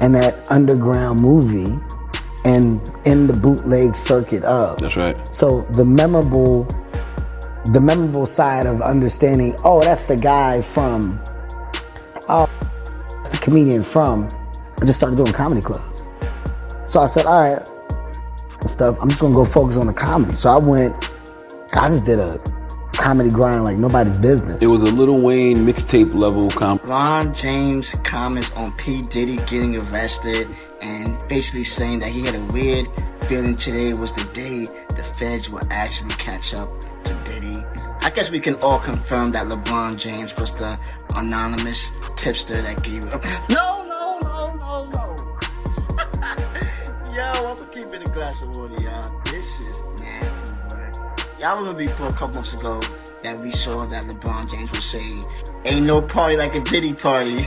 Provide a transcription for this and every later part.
and that underground movie and in the bootleg circuit of. That's right. So the memorable side of understanding, oh, that's the guy from, oh, that's the comedian from, I just started doing comedy clubs. So I said, all right, stuff, I'm just gonna go focus on the comedy. So I just did a comedy grind like nobody's business. It was a Lil Wayne mixtape level LeBron James comments on P. Diddy getting arrested and basically saying that he had a weird feeling today was the day the feds will actually catch up to Diddy. I guess we can all confirm that LeBron James was the anonymous tipster that gave up. No. Yo, I'm gonna keep it a glass of water, y'all. This is nasty, bro. Y'all remember before a couple months ago that we saw that LeBron James was saying, ain't no party like a Diddy party.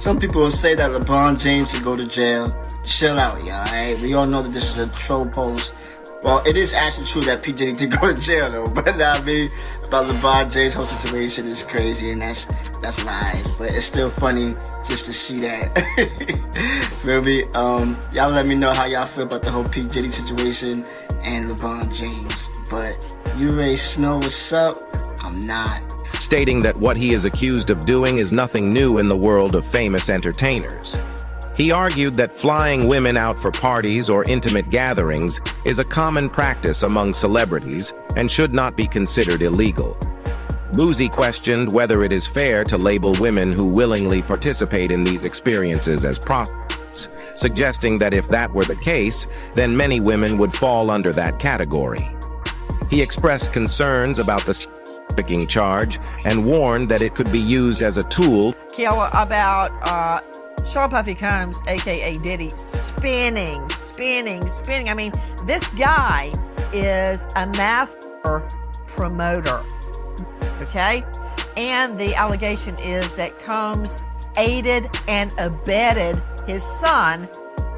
Some people will say that LeBron James should go to jail. Chill out, y'all, alright? We all know that this is a troll post. Well, it is actually true that P. Diddy did go to jail, though. But now, I mean, about LeBron James' whole situation is crazy, and that's lies. But it's still funny just to see that. Feel me? Y'all let me know how y'all feel about the whole P. Diddy situation and LeBron James. But you Ray Snow, what's up? I'm not. Stating that what he is accused of doing is nothing new in the world of famous entertainers. He argued that flying women out for parties or intimate gatherings is a common practice among celebrities and should not be considered illegal. Boozy questioned whether it is fair to label women who willingly participate in these experiences as prostitutes, suggesting that if that were the case, then many women would fall under that category. He expressed concerns about the trafficking charge and warned that it could be used as a tool about Sean Puffy Combs, aka Diddy, spinning. I mean, this guy is a master promoter, okay? And the allegation is that Combs aided and abetted his son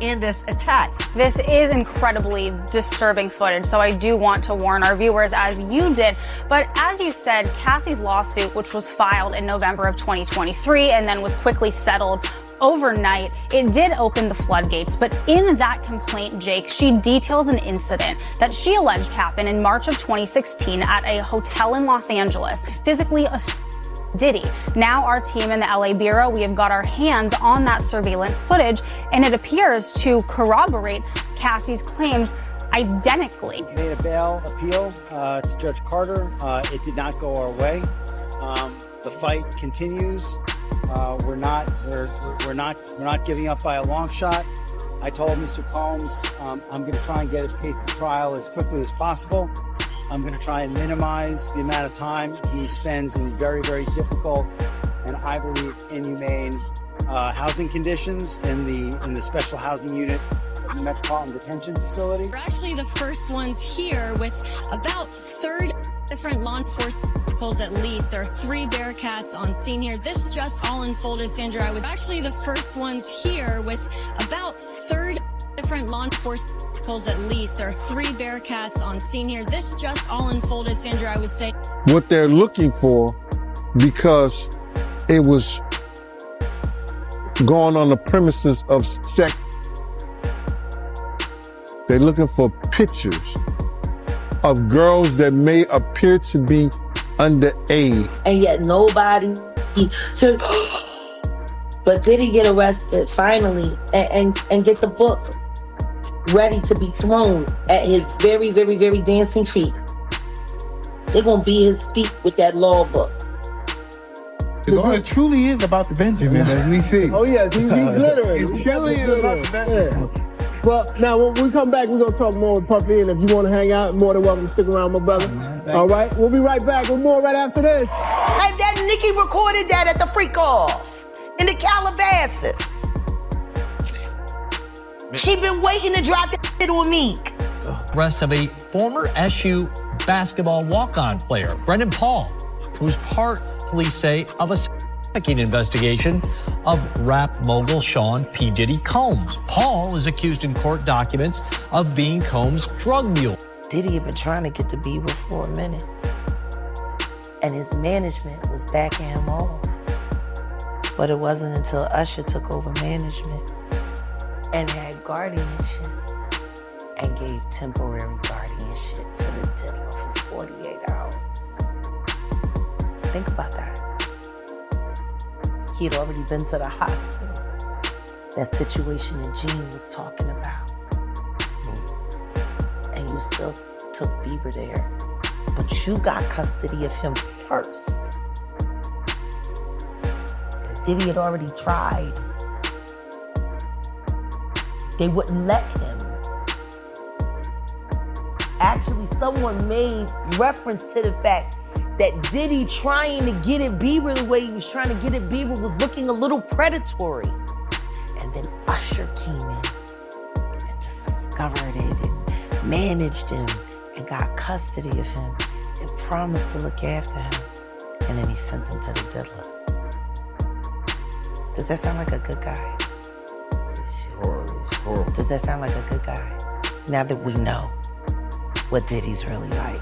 in this attack. This is incredibly disturbing footage, so I do want to warn our viewers, as you did. But as you said, Cassie's lawsuit, which was filed in November of 2023 and then was quickly settled overnight, it did open the floodgates. But in that complaint, Jake, she details an incident that she alleged happened in March of 2016 at a hotel in Los Angeles, physically assaulting Diddy. Now our team in the LA Bureau, we have got our hands on that surveillance footage, and it appears to corroborate Cassie's claims identically. We made a bail appeal to Judge Carter. It did not go our way. The fight continues. We're not giving up by a long shot. I told Mr. Combs I'm going to try and get his case to trial as quickly as possible. I'm going to try and minimize the amount of time he spends in very, very difficult and I believe inhumane housing conditions in the special housing unit in the Metropolitan Detention Facility. We're actually the first ones here with about 30 different law enforcement vehicles at least. There are 3 Bearcats on scene here. This just all unfolded, Sandra. I was actually the first ones here with about 30 different law enforcement vehicles at least. There are 3 Bearcats on scene here. This just all unfolded, Sandra, I would say. What they're looking for, because it was going on the premises of sex, they're looking for pictures of girls that may appear to be underage. And yet nobody said, but did he get arrested finally and get the book ready to be thrown at his very, very, very dancing feet? They're going to be his feet with that law book. It truly is about the Benjamin, as we see. Oh, yes, he's literally. It truly is about the Benjamin. Yeah. Well, now, when we come back, we're going to talk more with Puffy, and if you want to hang out, more than welcome to stick around, my brother. All right? We'll be right back with more right after this. And then Nikki recorded that at the Freak Off in the Calabasas. She been waiting to drop that shit on Meek. Arrest of a former SU basketball walk-on player, Brendan Paul, who's part, police say, of a trafficking investigation of rap mogul Sean P. Diddy Combs. Paul is accused in court documents of being Combs' drug mule. Diddy had been trying to get to Bieber for a minute, and his management was backing him off. But it wasn't until Usher took over management and had guardianship and gave temporary guardianship to the diddler for 48 hours. Think about that. He had already been to the hospital. That situation that Gene was talking about. And you still took Bieber there. But you got custody of him first. Diddy had already tried. They wouldn't let him. Actually, someone made reference to the fact that Diddy trying to get at Bieber the way he was trying to get at Bieber was looking a little predatory. And then Usher came in and discovered it and managed him and got custody of him and promised to look after him. And then he sent him to the diddler. Does that sound like a good guy? It's horrible. Does that sound like a good guy? Now that we know what Diddy's really like.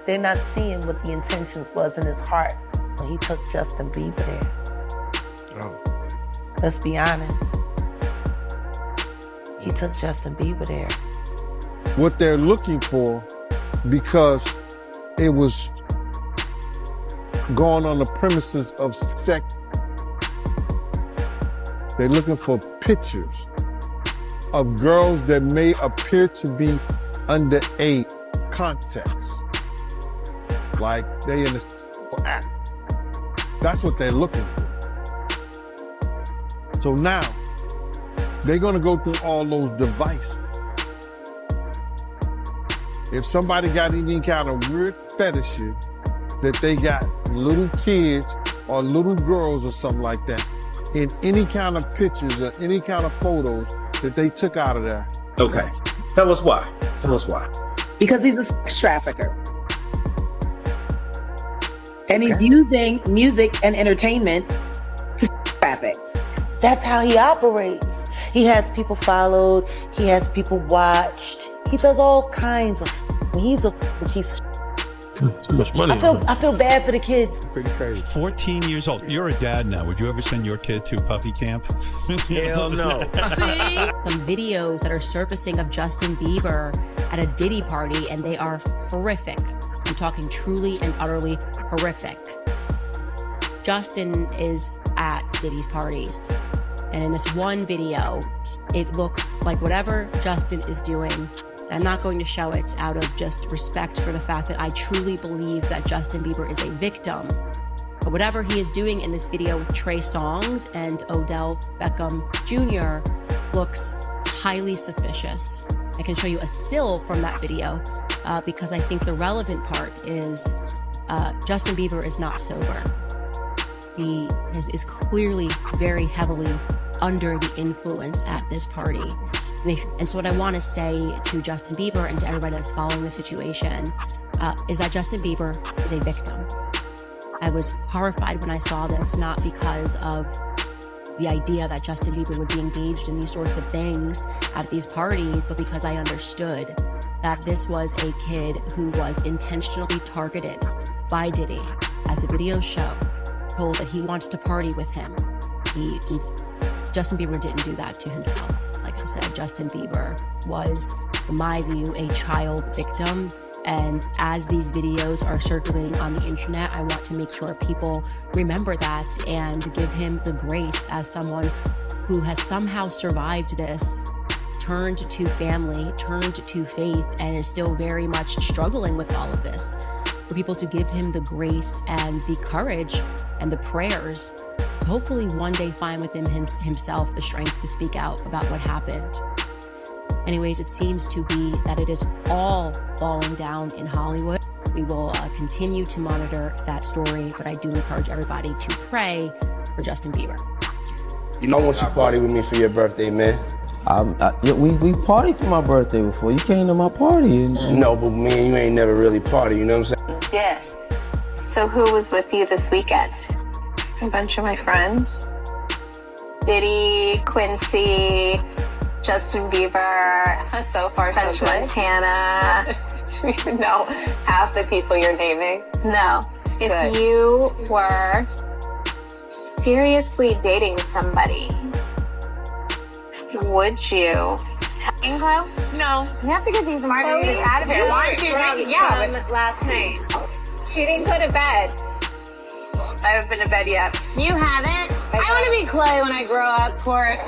They're not seeing what the intentions was in his heart when he took Justin Bieber there. Oh. Let's be honest. He took Justin Bieber there. What they're looking for, because it was going on the premises of sex, they're looking for pictures of girls that may appear to be underage context. Like they in the act. That's what they're looking for. So now, they're gonna go through all those devices. If somebody got any kind of weird fetishes that they got little kids or little girls or something like that, in any kind of pictures or any kind of photos that they took out of there. Okay, tell us why. Tell us why. Because he's a sex trafficker. And he's using music and entertainment to traffic. That's how he operates. He has people followed. He has people watched. He does all kinds of. He's a piece of. Too much money. I feel bad for the kids. Pretty crazy. 14 years old. You're a dad now. Would you ever send your kid to puppy camp? Hell no. Some videos that are surfacing of Justin Bieber at a Diddy party, and they are horrific. I'm talking truly and utterly horrific. Justin is at Diddy's parties, and in this one video, it looks like whatever Justin is doing. I'm not going to show it out of just respect for the fact that I truly believe that Justin Bieber is a victim. But whatever he is doing in this video with Trey Songz and Odell Beckham Jr. looks highly suspicious. I can show you a still from that video because I think the relevant part is Justin Bieber is not sober. He is clearly very heavily under the influence at this party. And so what I want to say to Justin Bieber and to everybody that's following the situation is that Justin Bieber is a victim. I was horrified when I saw this, not because of the idea that Justin Bieber would be engaged in these sorts of things at these parties, but because I understood that this was a kid who was intentionally targeted by Diddy, as the videos show, told that he wants to party with him. Justin Bieber didn't do that to himself. Like I said, Justin Bieber was, in my view, a child victim. And as these videos are circulating on the internet, I want to make sure people remember that and give him the grace as someone who has somehow survived this, turned to family, turned to faith, and is still very much struggling with all of this. For people to give him the grace and the courage and the prayers to hopefully one day find within himself the strength to speak out about what happened. Anyways, it seems to be that it is all falling down in Hollywood. We will continue to monitor that story, but I do encourage everybody to pray for Justin Bieber. You know, I want you to party with me for your birthday, man. We partied for my birthday before. You came to my party. No, but me and you ain't never really party, you know what I'm saying? Yes. So who was with you this weekend? A bunch of my friends. Diddy, Quincy, Justin Bieber, so far French so Montana. Do you even know half the people you're naming? No. If you were seriously dating somebody, would you? Chloe? No. You have to get these margaritas out of here. Why aren't you drinking? Yeah, but last night. She didn't go to bed. I haven't been to bed yet. You haven't? I want to be Chloe when I grow up, Court.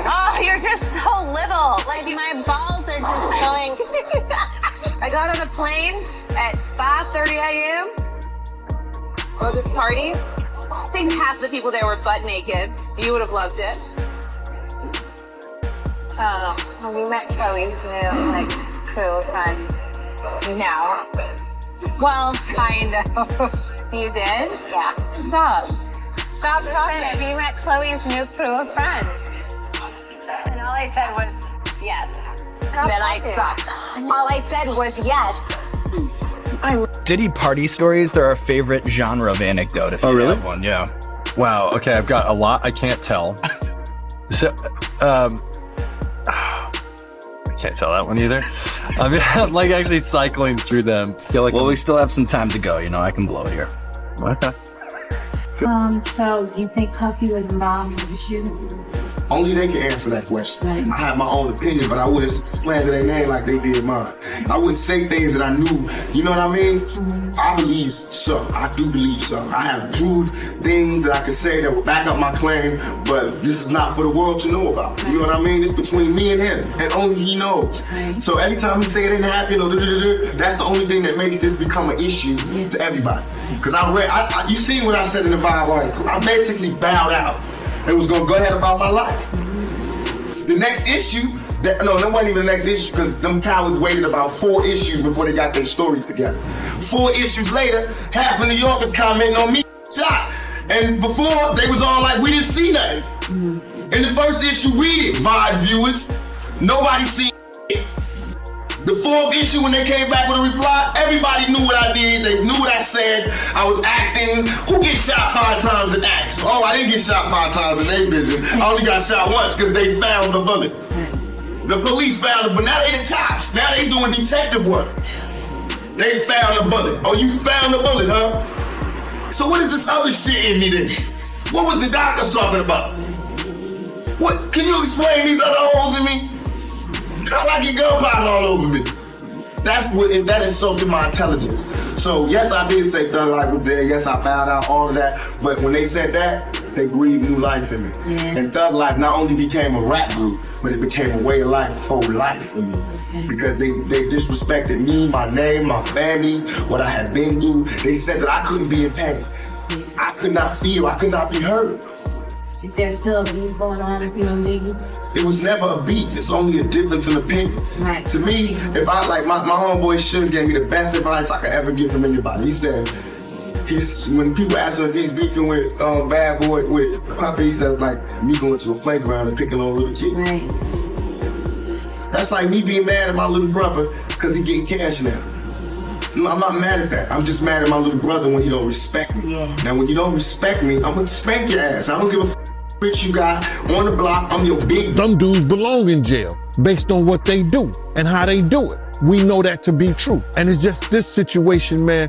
Oh, you're just so little. Like, my balls are just going. I got on a plane at 5:30 a.m. for this party. I think half the people there were butt naked. You would have loved it. Oh, well, we met Chloe's new, crew of friends. No. Well, kind of. You did? Yeah. Stop talking. We met Chloe's new crew of friends. And all I said was, yes. Then I stopped. All I said was, yes. Diddy party stories, they're our favorite genre of anecdote. If you have one, yeah. Wow. Okay, I've got a lot I can't tell. So, I can't tell that one either. I'm like actually cycling through them. Feel like we still have some time to go. I can blow it here. Okay. So do you think Puffy was involved in the shooting? Only they can answer that question. Right. I have my own opinion, but I wouldn't slander their name like they did mine. I wouldn't say things that I knew. You know what I mean? Mm-hmm. I believe so. I do believe so. I have proved things that I can say that will back up my claim, but this is not for the world to know about. Right. You know what I mean? It's between me and him, and only he knows. Right. So every time he say it ain't happening, that's the only thing that makes this become an issue to everybody. Because you seen what I said in the Vibe article. I basically bowed out. It was gonna go ahead about my life. The next issue, that wasn't even the next issue because them cowards waited about 4 issues before they got their story together. 4 issues later, half of New Yorkers commenting on me shot. And before, they was all like, we didn't see nothing. In the first issue, read it, Vibe viewers. Nobody seen it. The 4th issue, when they came back with a reply, everybody knew what I did. They knew what I said. I was acting. Who gets shot 5 times and acts? Oh, I didn't get shot 5 times in their vision. I only got shot once because they found the bullet. The police found it, but now they the cops. Now they doing detective work. They found the bullet. Oh, you found the bullet, huh? So what is this other shit in me then? What was the doctors talking about? What? Can you explain these other holes in me? I like your gunpowder all over me. That insulted my intelligence. So yes, I did say Thug Life was dead. Yes, I bowed out, all of that. But when they said that, they breathed new life in me. Yeah. And Thug Life not only became a rap group, but it became a way of life for life for me. Because they disrespected me, my name, my family, what I had been through. They said that I couldn't be in pain. I could not feel, I could not be hurt. Is there still a beef going on with you and Biggie? It was never a beef. It's only a difference in opinion. Right. To me, if I my homeboy Suge gave me the best advice I could ever give from anybody. He said, when people ask him if he's beefing with Bad Boy with Puffy, he says like me going to a playground and picking on a little kid. Right. That's like me being mad at my little brother because he getting cash now. No, I'm not mad at that. I'm just mad at my little brother when he don't respect me. Yeah. Now when you don't respect me, I'm gonna spank your ass. I don't give a bitch you got on the block. I'm your big. Them dudes belong in jail based on what they do and how they do it. We know that to be true. And it's just this situation, man,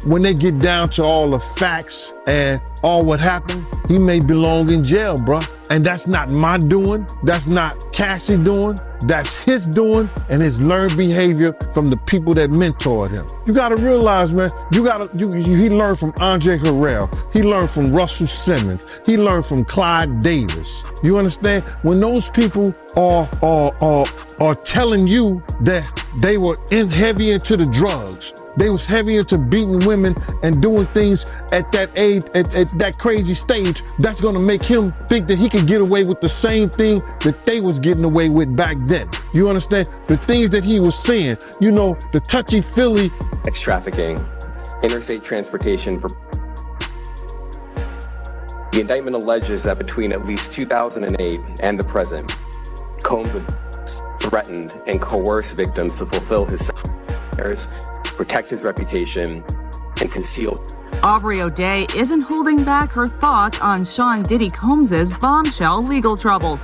when they get down to all the facts and all what happened, he may belong in jail, bruh. And that's not my doing. That's not Cassie doing. That's his doing and his learned behavior from the people that mentored him. You gotta realize, man, he learned from Andre Harrell. He learned from Russell Simmons. He learned from Clyde Davis. You understand? When those people are telling you that they were heavy into the drugs, they was heavy into beating women and doing things at that age, at that crazy stage, that's gonna make him think that he can get away with the same thing that they was getting away with back then. You understand? The things that he was saying, the touchy-feely. Sex trafficking, interstate transportation for. The indictment alleges that between at least 2008 and the present, Combs threatened and coerced victims to fulfill his desires, protect his reputation, and conceal. Aubrey O'Day isn't holding back her thoughts on Sean Diddy Combs' bombshell legal troubles.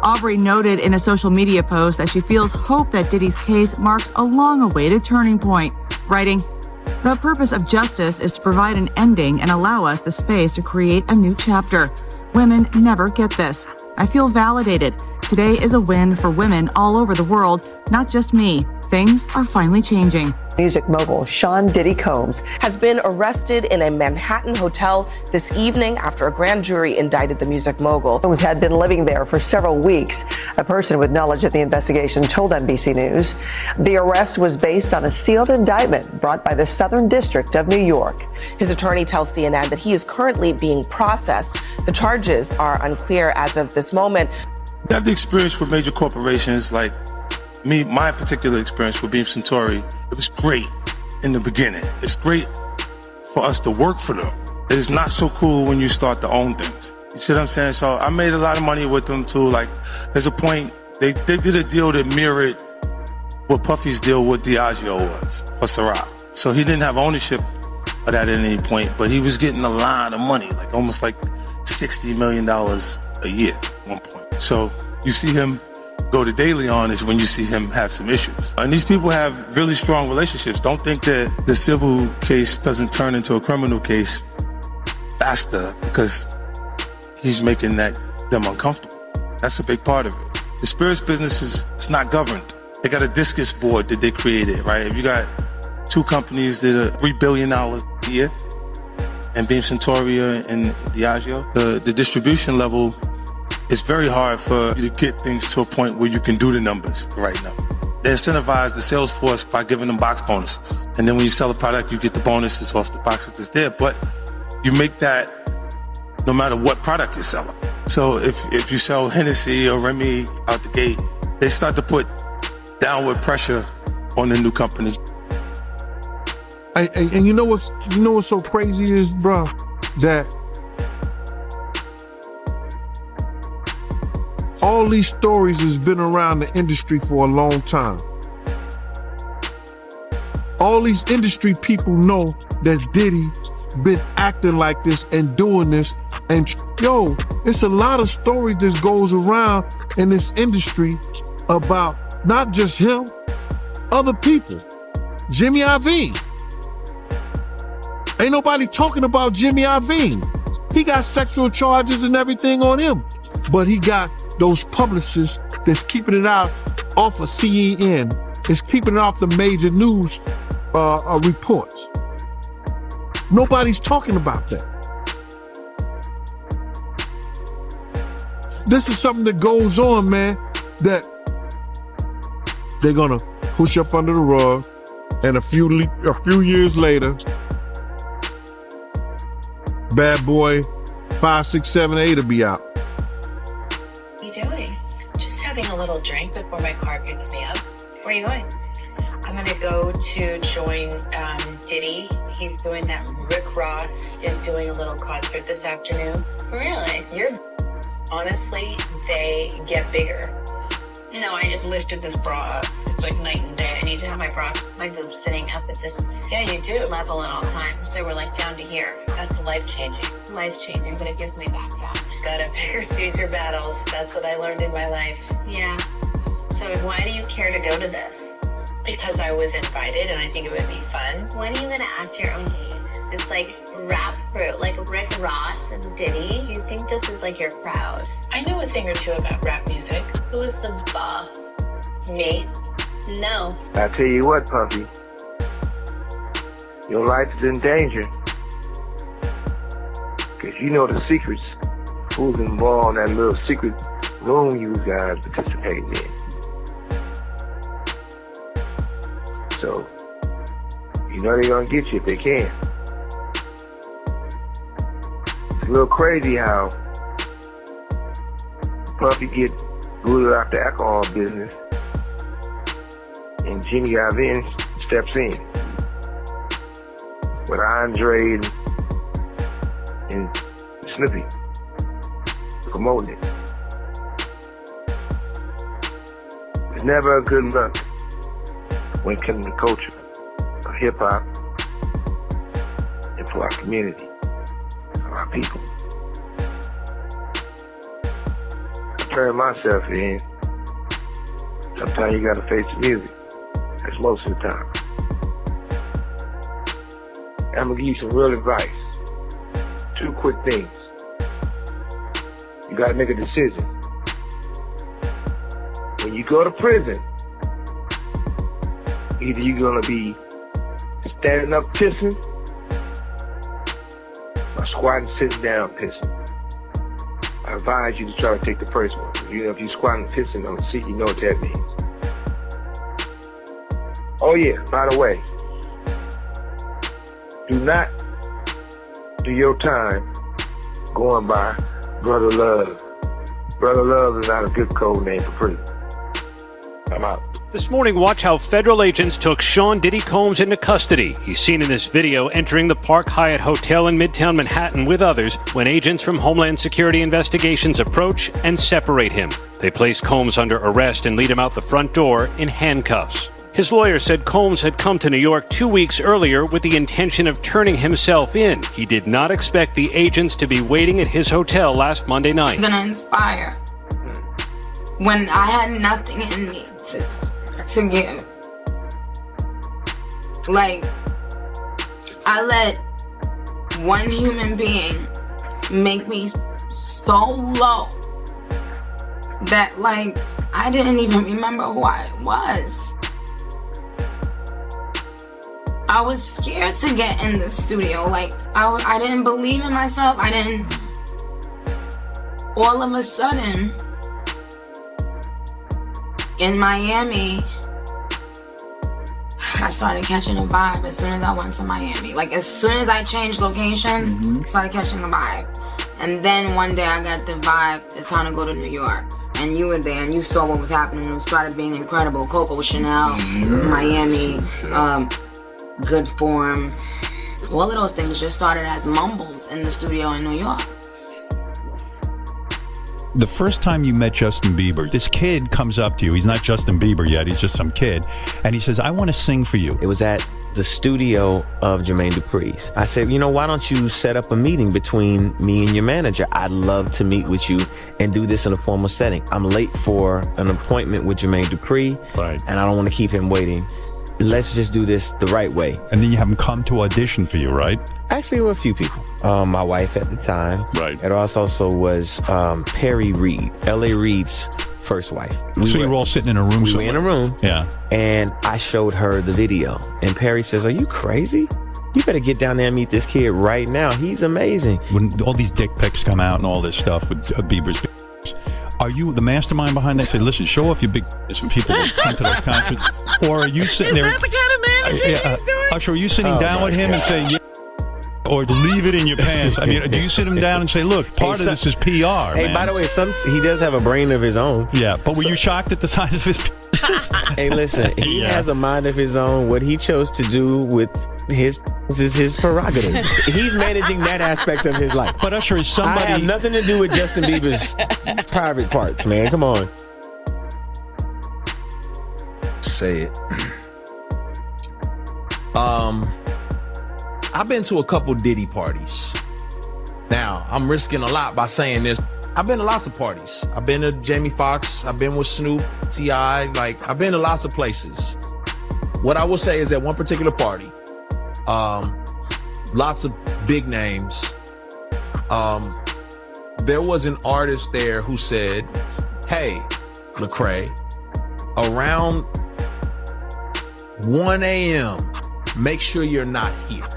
Aubrey noted in a social media post that she feels hope that Diddy's case marks a long-awaited turning point, writing, The purpose of justice is to provide an ending and allow us the space to create a new chapter. Women never get this. I feel validated. Today is a win for women all over the world, not just me. Things are finally changing. Music mogul Sean Diddy Combs has been arrested in a Manhattan hotel this evening after a grand jury indicted the music mogul. Combs had been living there for several weeks. A person with knowledge of the investigation told NBC News the arrest was based on a sealed indictment brought by the Southern District of New York. His attorney tells CNN that he is currently being processed. The charges are unclear as of this moment. You have the experience with major corporations like me, my particular experience with Beam Suntory, it was great in the beginning. It's great for us to work for them. It is not so cool when you start to own things. You see what I'm saying? So I made a lot of money with them too. Like, there's a point, they did a deal that mirrored what Puffy's deal with Diageo was for Ciroc. So he didn't have ownership of that at any point, but he was getting a lot of money, like almost like $60 million a year at one point. So you see him go to daily on is when you see him have some issues. And these people have really strong relationships. Don't think that the civil case doesn't turn into a criminal case faster because he's making them uncomfortable. That's a big part of it. The spirits business it's not governed. They got a discus board that they created, right? If you got two companies that are $3 billion a year, and Beam Suntory and Diageo, the distribution level, it's very hard for you to get things to a point where you can do the numbers, the right numbers. They incentivize the sales force by giving them box bonuses. And then when you sell a product, you get the bonuses off the boxes that's there. But you make that no matter what product you're selling. So if you sell Hennessy or Remy out the gate, they start to put downward pressure on the new companies. And you know what's so crazy is, bro, that all these stories has been around the industry for a long time. All these industry people know that Diddy been acting like this and doing this. And yo, it's a lot of stories that goes around in this industry about not just him, other people. Jimmy Iovine. Ain't nobody talking about Jimmy Iovine. He got sexual charges and everything on him. But he got those publicists that's keeping it out off of CNN. It's keeping it off the major news reports. Nobody's talking about that. This is something that goes on, man, that they're gonna push up under the rug, and a few years later, Bad Boy 5, 6, 7, 8 will be out. What are you doing? Just having a little drink before my car picks me up. Where are you going? I'm gonna go to join Diddy. He's doing that. Rick Ross is doing a little concert this afternoon. Really? Honestly, they get bigger. No, I just lifted this bra up. It's like night and day. I need to have my bras like them sitting up at this level at all times. They were like down to here. That's life-changing. Life-changing, but it gives me backbone. Gotta pick or choose your battles. That's what I learned in my life. Yeah. So why do you care to go to this? Because I was invited and I think it would be fun. When are you gonna act your own game? It's like rap crew, like Rick Ross and Diddy. You think this is like your crowd? I know a thing or two about rap music. Who is the boss? Me? No. I tell you what, Puffy. Your life is in danger. Because you know the secrets. Who's involved in that little secret room you guys participating in. So, you know they're gonna get you if they can. It's a little crazy how Puffy get ruled out the alcohol business and Jimmy Iovine steps in with Andre and Snoopy promoting it. It's never a good look when it comes to culture of hip-hop and for our community, our people. I turn myself in. Sometimes you gotta face the music. That's most of the time. I'm gonna give you some real advice. 2 quick things. You gotta make a decision. When you go to prison, either you're gonna be standing up pissing or squatting sitting down pissing. I advise you to try to take the first one. If you're squatting pissing on the seat, you know what that means. Oh yeah, by the way, do not do your time going by Brother Love. Brother Love is not a good code name for prison. I'm out. This morning, watch how federal agents took Sean Diddy Combs into custody. He's seen in this video entering the Park Hyatt Hotel in Midtown Manhattan with others when agents from Homeland Security Investigations approach and separate him. They place Combs under arrest and lead him out the front door in handcuffs. His lawyer said Combs had come to New York 2 weeks earlier with the intention of turning himself in. He did not expect the agents to be waiting at his hotel last Monday night. I'm gonna inspire when I had nothing in me to give. Like, I let one human being make me so low that, like, I didn't even remember who I was. I was scared to get in the studio. Like, I didn't believe in myself. All of a sudden, in Miami, I started catching a vibe as soon as I went to Miami. Like, as soon as I changed location, started catching a vibe. And then one day I got the vibe, it's time to go to New York. And you were there and you saw what was happening. It started being incredible. Coco Chanel, Miami, Good Form. All of those things just started as mumbles in the studio in New York. The first time you met Justin Bieber, this kid comes up to you. He's not Justin Bieber yet. He's just some kid. And he says, I want to sing for you. It was at the studio of Jermaine Dupri's. I said, why don't you set up a meeting between me and your manager? I'd love to meet with you and do this in a formal setting. I'm late for an appointment with Jermaine Dupri, and I don't want to keep him waiting. Let's just do this the right way. And then you have him come to audition for you, right? Actually, there were a few people. My wife at the time. Right. It also was Perry Reed, L.A. Reid's first wife. You were all sitting in a room We were in a room. Yeah. And I showed her the video. And Perry says, are you crazy? You better get down there and meet this kid right now. He's amazing. When all these dick pics come out and all this stuff with Bieber's, are you the mastermind behind that? Say, listen, show off your big some people that come to those concerts. Or are you sitting there? Is that the kind of manager he's doing? Usher, are you sitting down with him and say, yeah, or leave it in your pants? I mean, do you sit him down and say, look, part of this is PR, Hey, man. by the way, he does have a brain of his own. Yeah, but were you shocked at the size of his... Hey, listen, he has a mind of his own. What he chose to do with his is his prerogative. He's managing that aspect of his life. But Usher is somebody... I have nothing to do with Justin Bieber's private parts, man. Come on. Say it. I've been to a couple Diddy parties. Now, I'm risking a lot by saying this. I've been to lots of parties. I've been to Jamie Foxx. I've been with Snoop, T.I. Like, I've been to lots of places. What I will say is that one particular party, lots of big names. There was an artist there who said, hey, Lecrae, around 1 a.m., make sure you're not here.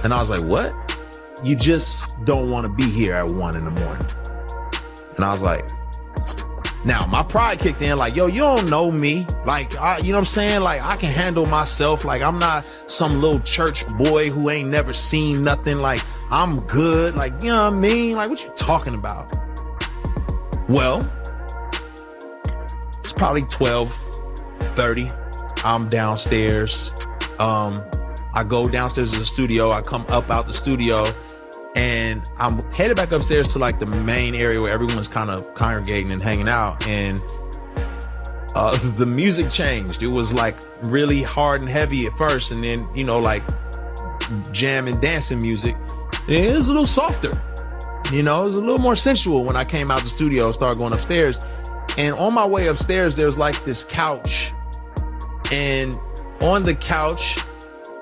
And I was like, what? You just don't want to be here at 1 in the morning. And I was like, now my pride kicked in, like, yo, you don't know me. Like, you know what I'm saying? Like, I can handle myself. Like, I'm not some little church boy who ain't never seen nothing. Like, I'm good. Like, you know what I mean? Like, what you talking about? Well, it's probably 12:30. I'm downstairs. I go downstairs to the studio. I come up out the studio and I'm headed back upstairs to like the main area where everyone's kind of congregating and hanging out. And the music changed. It was like really hard and heavy at first. And then, you know, like jam and dancing music. It was a little softer. You know, it was a little more sensual when I came out the studio and started going upstairs. And on my way upstairs, there's like this couch. And on the couch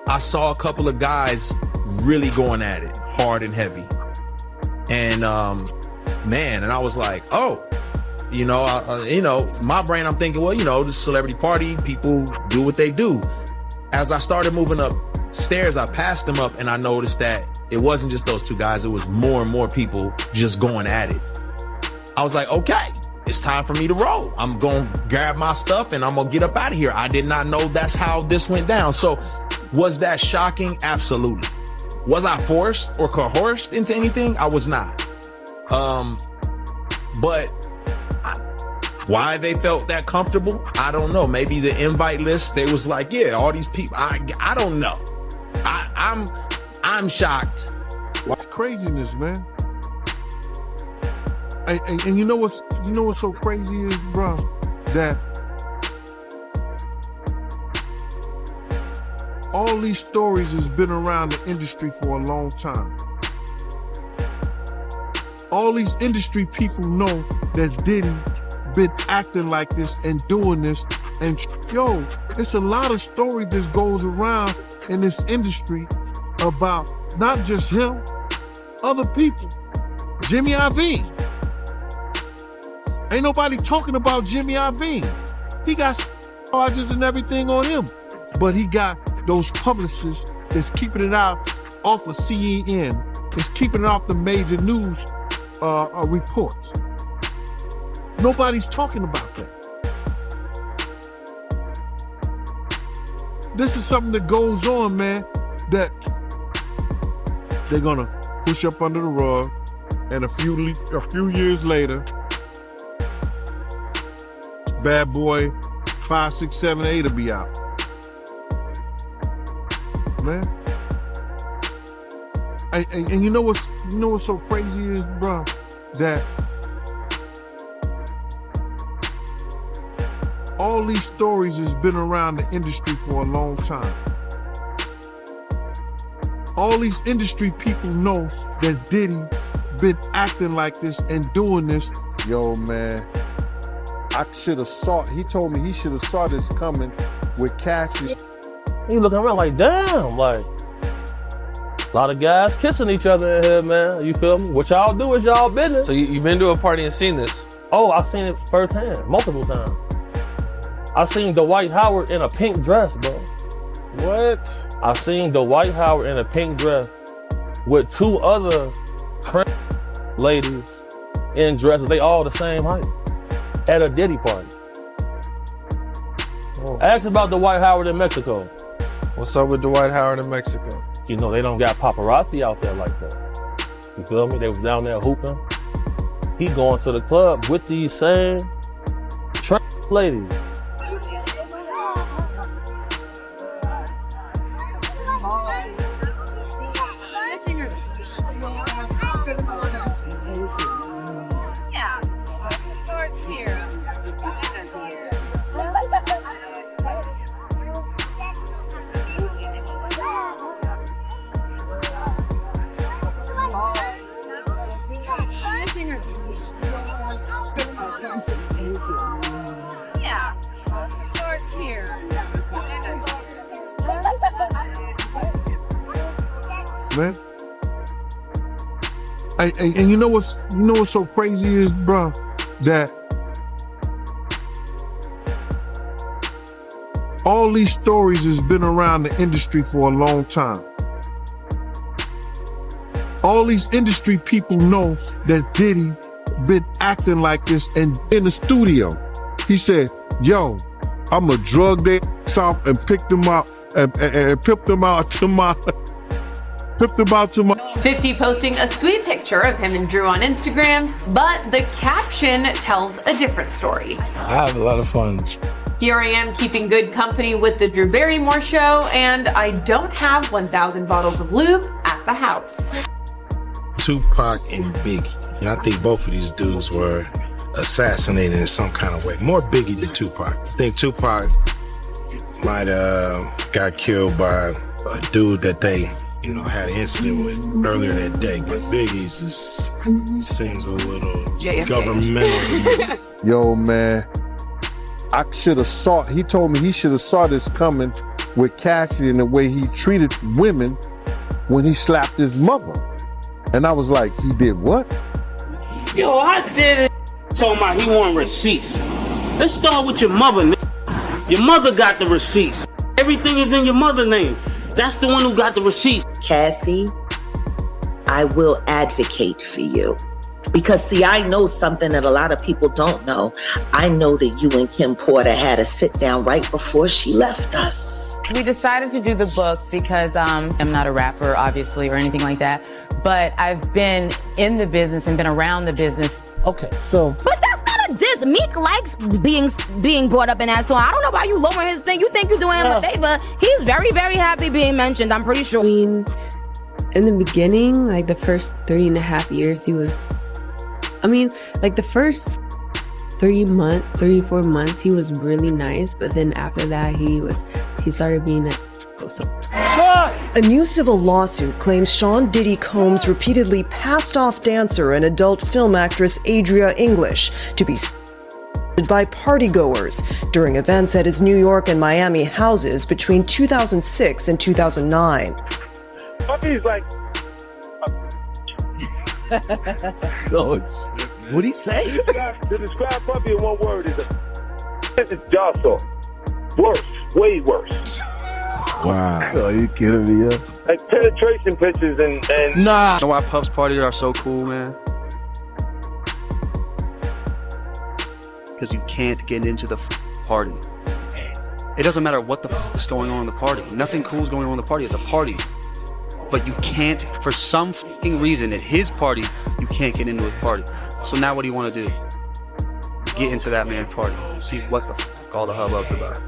I saw a couple of guys really going at it hard and heavy. And man, and I was like, oh, my brain, I'm thinking, well, this celebrity party, people do what they do. As I started moving upstairs, I passed them up and I noticed that it wasn't just those two guys, it was more and more people just going at it. I was like, okay, it's time for me to roll. I'm gonna grab my stuff and I'm gonna get up out of here. I did not know that's how this went down. So was that shocking? Absolutely. Was I forced or coerced into anything? I was not. But why they felt that comfortable, I don't know. Maybe the invite list, they was like, yeah, all these people, I don't know. I'm shocked. What craziness, man. And you know what's so crazy is, bro, that all these stories has been around the industry for a long time. All these industry people know that Diddy been acting like this and doing this. And yo, it's a lot of story that goes around in this industry about not just him, other people. Jimmy Iovine. Ain't nobody talking about Jimmy Iovine. He got charges and everything on him. But he got those publicists that's keeping it out off of CNN. It's keeping it off the major news reports. Nobody's talking about that. This is something that goes on, man, that they're gonna push up under the rug, and a few years later, Bad Boy 5, 6, 7, 8 will be out. Man. And you know what's so crazy is, bro, that all these stories has been around the industry for a long time. All these industry people know that Diddy been acting like this and doing this. Yo, man, I should have saw, he told me he should have saw this coming with Cassie. He looking around like, damn, like, a lot of guys kissing each other in here, man. You feel me? What y'all do is y'all business. So you've been to a party and seen this? Oh, I've seen it firsthand, multiple times. I seen Dwight Howard in a pink dress, bro. What? I seen Dwight Howard in a pink dress with two other ladies in dresses. They all the same height at a Diddy party. Oh. Ask about Dwight Howard in Mexico. What's up with Dwight Howard in Mexico? You know, they don't got paparazzi out there like that. You feel me? They was down there hooping. He going to the club with these same ladies. Man. And you know what's so crazy is, bro, that all these stories has been around the industry for a long time. All these industry people know that Diddy been acting like this, and in the studio, he said, yo, I'ma drug their ass off and pick them up and pimp them out to my 50 posting a sweet picture of him and Drew on Instagram, but the caption tells a different story. I have a lot of fun. Here I am keeping good company with the Drew Barrymore show, and I don't have 1,000 bottles of lube at the house. Tupac and Biggie. And I think both of these dudes were assassinated in some kind of way. More Biggie than Tupac. I think Tupac might got killed by a dude that they had an incident with earlier that day. But Biggie's just seems a little JFK. Governmental. Yo, man, I should have saw, he told me he should have saw this coming with Cassie and the way he treated women when he slapped his mother. And I was like, he did what? Yo, I did it. Talking about he want receipts. Let's start with your mother, nigga. Your mother got the receipts. Everything is in your mother's name. That's the one who got the receipts. Cassie, I will advocate for you. Because see, I know something that a lot of people don't know. I know that you and Kim Porter had a sit down right before she left us. We decided to do the book because I'm not a rapper, obviously, or anything like that. But I've been in the business and been around the business. Okay, so. But that's not a diss. Meek likes being brought up in that song. I don't know why you lowering his thing. You think you're doing him a favor. He's very, very happy being mentioned, I'm pretty sure. I mean, in the beginning, like the first 3.5 years, he was, like the first 3 or 4 months, he was really nice. But then after that, he started being that. A new civil lawsuit claims Sean Diddy Combs repeatedly passed off dancer and adult film actress Adria English to be by partygoers during events at his New York and Miami houses between 2006 and 2009. Puppy's like... Oh, what'd he say? To describe Puppy in one word is it's jostle. Worse, way worse. Wow. Oh, you kidding me, yeah? Like penetration pictures and... Nah. You know why Puff's parties are so cool, man? Because you can't get into the party. It doesn't matter what the is going on in the party. Nothing cool is going on in the party. It's a party. But you can't, for some reason, at his party, you can't get into his party. So now what do you want to do? Get into that man's party and see what the all the hubbub's about.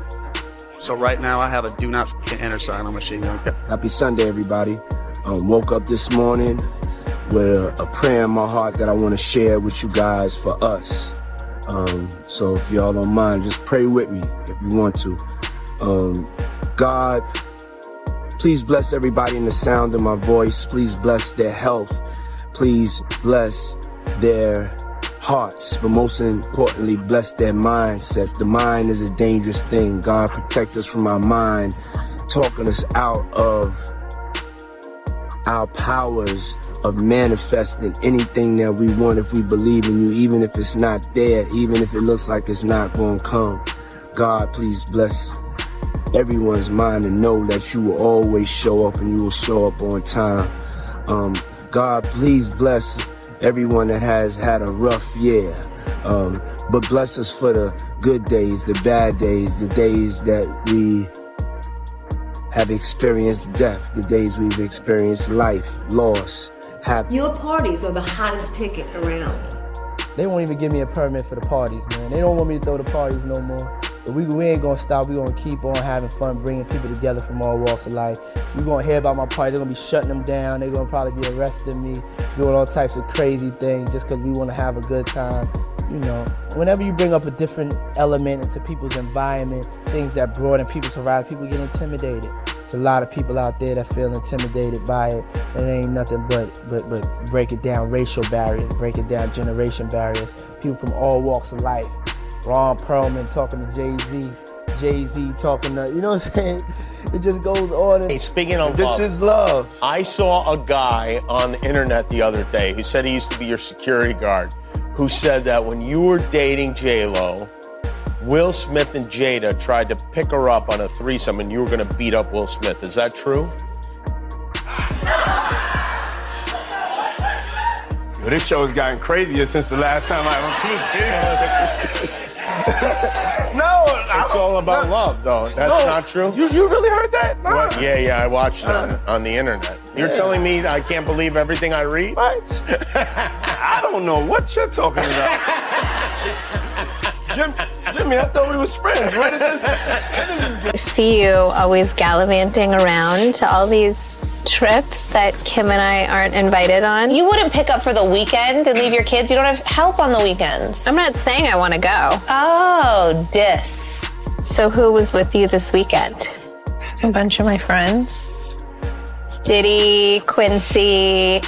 So right now I have a do not enter sign on my shit. Happy Sunday, everybody. Woke up this morning with a prayer in my heart that I want to share with you guys for us. So if y'all don't mind, just pray with me if you want to. God, please bless everybody in the sound of my voice. Please bless their health. Please bless their hearts, but most importantly, bless their mindsets. The mind is a dangerous thing. God, protect us from our mind, talking us out of our powers of manifesting anything that we want if we believe in you, even if it's not there, even if it looks like it's not going to come. God, please bless everyone's mind and know that you will always show up and you will show up on time. God, please bless everyone that has had a rough year, but bless us for the good days, the bad days, the days that we have experienced death, the days we've experienced life, loss, happiness. Your parties are the hottest ticket around. They won't even give me a permit for the parties, man. They don't want me to throw the parties no more. But we ain't gonna stop. We gonna keep on having fun, bringing people together from all walks of life. You gonna hear about my party. They're gonna be shutting them down. They're gonna probably be arresting me, doing all types of crazy things just because we want to have a good time. You know, whenever you bring up a different element into people's environment, things that broaden people's horizon, people get intimidated. There's a lot of people out there that feel intimidated by it. It ain't nothing but break it down racial barriers, break it down generation barriers. People from all walks of life. Ron Perlman talking to Jay-Z, Jay-Z talking to, you know what I'm saying? It just goes on. Hey, speaking of this love, is love. I saw a guy on the internet the other day who said he used to be your security guard, who said that when you were dating J-Lo, Will Smith and Jada tried to pick her up on a threesome and you were going to beat up Will Smith. Is that true? Yo, this show has gotten crazier since the last time I ever No, it's all about love, though. That's not true? You really heard that? No. What? Yeah, I watched it on the internet. You're telling me I can't believe everything I read? What? I don't know what you're talking about. Jimmy, I thought we was friends. Where did this See you always gallivanting around to all these trips that Kim and I aren't invited on. You wouldn't pick up for the weekend and leave your kids. You don't have help on the weekends. I'm not saying I want to go. Oh, dis. So who was with you this weekend? A bunch of my friends. Diddy, Quincy,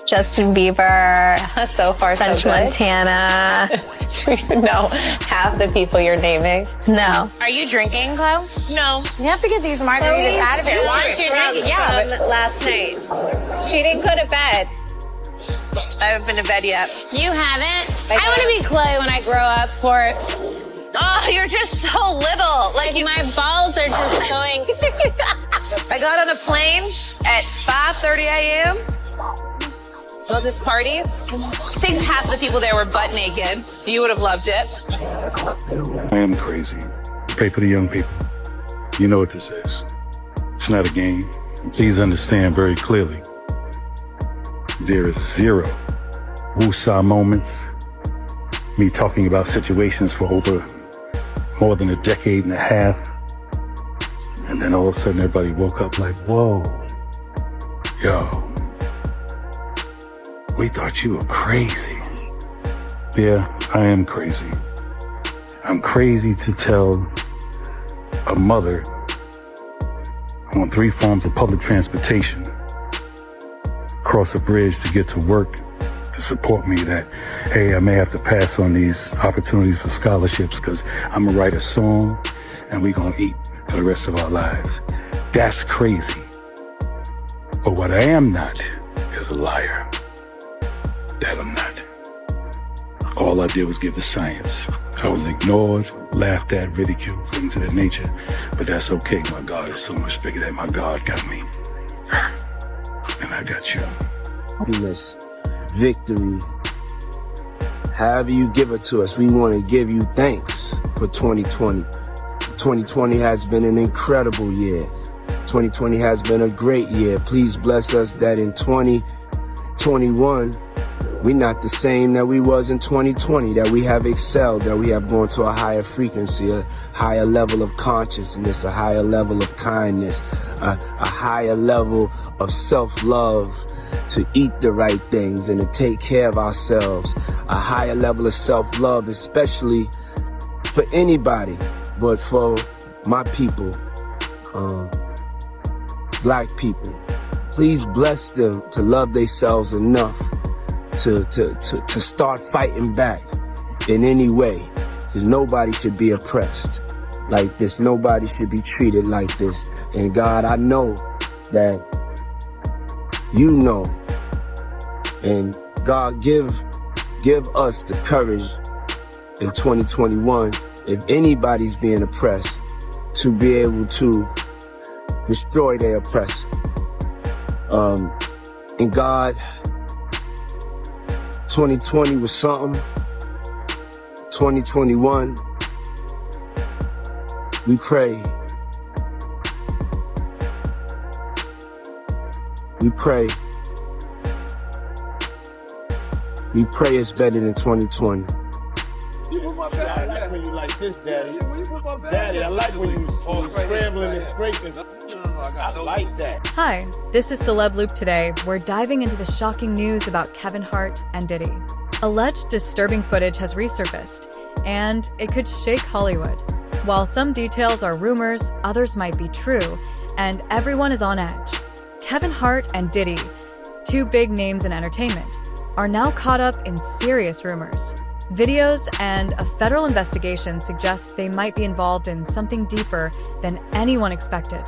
Justin Bieber, So far, so French good. Montana. So far, French so good. Montana. Do you even know half the people you're naming? No. Are you drinking, Chloe? No. You have to get these margaritas out of here. Why aren't you drinking? Yeah, but last night. She didn't go to bed. I haven't been to bed yet. you haven't. I want to be Chloe when I grow up. Oh, you're just so little. Like my balls are just going. I got on a plane at 5:30 a.m. Go this party. I think half the people there were butt naked. You would have loved it. I am crazy. Pray for the young people. You know what this is. It's not a game. Please understand very clearly. There is zero woosah moments. Me talking about situations for over more than a decade and a half. And then all of a sudden everybody woke up like, whoa, yo, we thought you were crazy. Yeah, I am crazy. I'm crazy to tell a mother on 3 forms of public transportation, cross a bridge to get to work, to support me that, hey, I may have to pass on these opportunities for scholarships because I'm gonna write a song and we're gonna eat for the rest of our lives. That's crazy. But what I am not is a liar. That I'm not. All I did was give the science. I was ignored, laughed at, ridiculed, things of that nature. But that's okay. My God is so much bigger than my God got me. And I got you. Happiness, victory, however you give it to us, we want to give you thanks for 2020. 2020 has been an incredible year. 2020 has been a great year. Please bless us that in 2021, we're not the same that we was in 2020, that we have excelled, that we have gone to a higher frequency, a higher level of consciousness, a higher level of kindness, a higher level of self-love, to eat the right things and to take care of ourselves, a higher level of self-love, especially for anybody, but for my people, black people. Please bless them to love themselves enough to start fighting back in any way, because nobody should be oppressed like this. Nobody should be treated like this. And God, I know that you know. And God, give us the courage in 2021, if anybody's being oppressed, to be able to destroy their oppressor. And God, 2020 was something. 2021, we pray. We pray. We pray it's better than 2020. You put my back. I like when you like this, Daddy. Daddy, I like when you scrambling and scraping. I like that. Hi, this is Celeb Loop Today. We're diving into the shocking news about Kevin Hart and Diddy. Alleged disturbing footage has resurfaced, and it could shake Hollywood. While some details are rumors, others might be true, and everyone is on edge. Kevin Hart and Diddy, 2 big names in entertainment, are now caught up in serious rumors. Videos and a federal investigation suggest they might be involved in something deeper than anyone expected.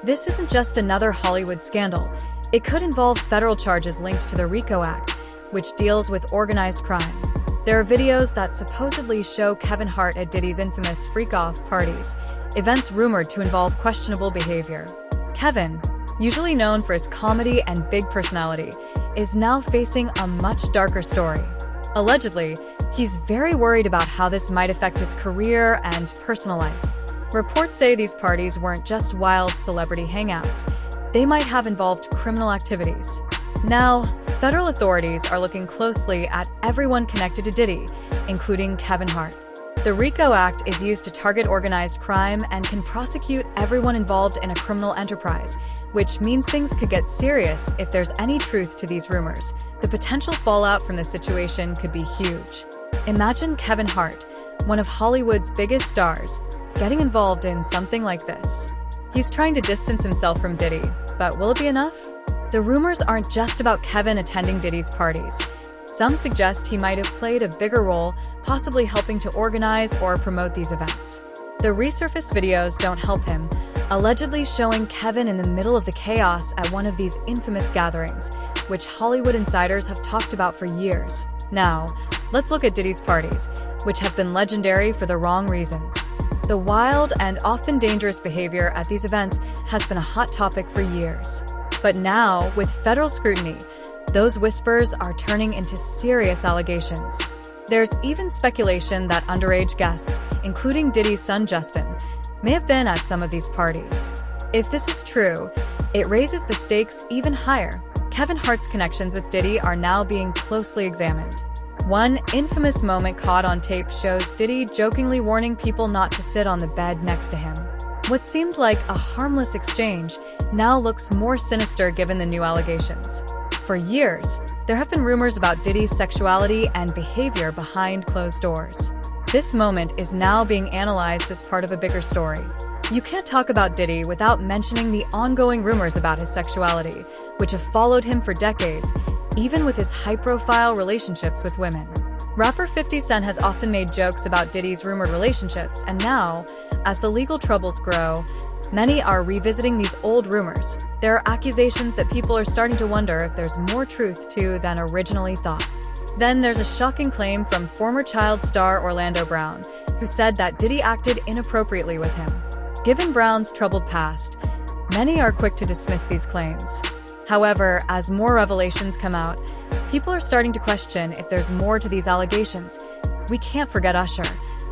This isn't just another Hollywood scandal. It could involve federal charges linked to the RICO Act, which deals with organized crime. There are videos that supposedly show Kevin Hart at Diddy's infamous freak-off parties, events rumored to involve questionable behavior. Kevin, usually known for his comedy and big personality, is now facing a much darker story. Allegedly, he's very worried about how this might affect his career and personal life. Reports say these parties weren't just wild celebrity hangouts. They might have involved criminal activities. Now, federal authorities are looking closely at everyone connected to Diddy, including Kevin Hart. The RICO Act is used to target organized crime and can prosecute everyone involved in a criminal enterprise, which means things could get serious if there's any truth to these rumors. The potential fallout from this situation could be huge. Imagine Kevin Hart, one of Hollywood's biggest stars, getting involved in something like this. He's trying to distance himself from Diddy, but will it be enough? The rumors aren't just about Kevin attending Diddy's parties. Some suggest he might have played a bigger role, possibly helping to organize or promote these events. The resurfaced videos don't help him, allegedly showing Kevin in the middle of the chaos at one of these infamous gatherings, which Hollywood insiders have talked about for years. Now, let's look at Diddy's parties, which have been legendary for the wrong reasons. The wild and often dangerous behavior at these events has been a hot topic for years. But now, with federal scrutiny, those whispers are turning into serious allegations. There's even speculation that underage guests, including Diddy's son Justin, may have been at some of these parties. If this is true, it raises the stakes even higher. Kevin Hart's connections with Diddy are now being closely examined. One infamous moment caught on tape shows Diddy jokingly warning people not to sit on the bed next to him. What seemed like a harmless exchange now looks more sinister given the new allegations. For years, there have been rumors about Diddy's sexuality and behavior behind closed doors. This moment is now being analyzed as part of a bigger story. You can't talk about Diddy without mentioning the ongoing rumors about his sexuality, which have followed him for decades, even with his high-profile relationships with women. Rapper 50 Cent has often made jokes about Diddy's rumored relationships, and now, as the legal troubles grow, many are revisiting these old rumors. There are accusations that people are starting to wonder if there's more truth to than originally thought. Then there's a shocking claim from former child star Orlando Brown, who said that Diddy acted inappropriately with him. Given Brown's troubled past, many are quick to dismiss these claims. However, as more revelations come out, people are starting to question if there's more to these allegations. We can't forget Usher,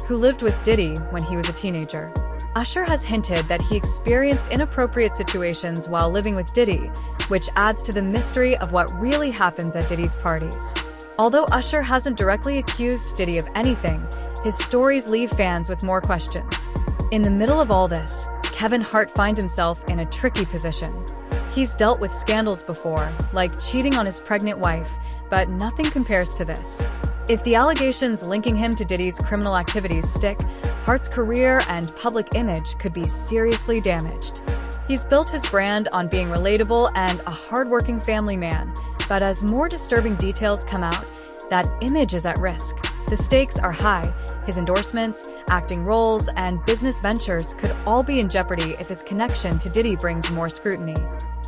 who lived with Diddy when he was a teenager. Usher has hinted that he experienced inappropriate situations while living with Diddy, which adds to the mystery of what really happens at Diddy's parties. Although Usher hasn't directly accused Diddy of anything, his stories leave fans with more questions. In the middle of all this, Kevin Hart finds himself in a tricky position. He's dealt with scandals before, like cheating on his pregnant wife, but nothing compares to this. If the allegations linking him to Diddy's criminal activities stick, Hart's career and public image could be seriously damaged. He's built his brand on being relatable and a hardworking family man, but as more disturbing details come out, that image is at risk. The stakes are high. His endorsements, acting roles, and business ventures could all be in jeopardy if his connection to Diddy brings more scrutiny.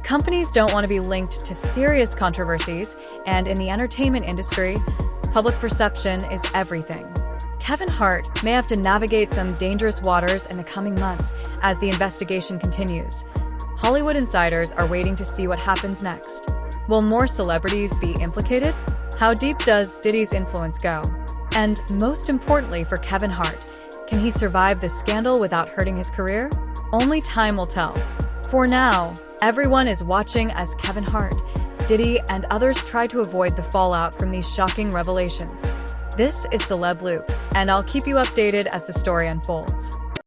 Companies don't want to be linked to serious controversies, and in the entertainment industry, public perception is everything. Kevin Hart may have to navigate some dangerous waters in the coming months as the investigation continues. Hollywood insiders are waiting to see what happens next. Will more celebrities be implicated? How deep does Diddy's influence go? And most importantly for Kevin Hart, can he survive this scandal without hurting his career? Only time will tell. For now, everyone is watching as Kevin Hart, Diddy, and others try to avoid the fallout from these shocking revelations. This is Celeb Loop, and I'll keep you updated as the story unfolds.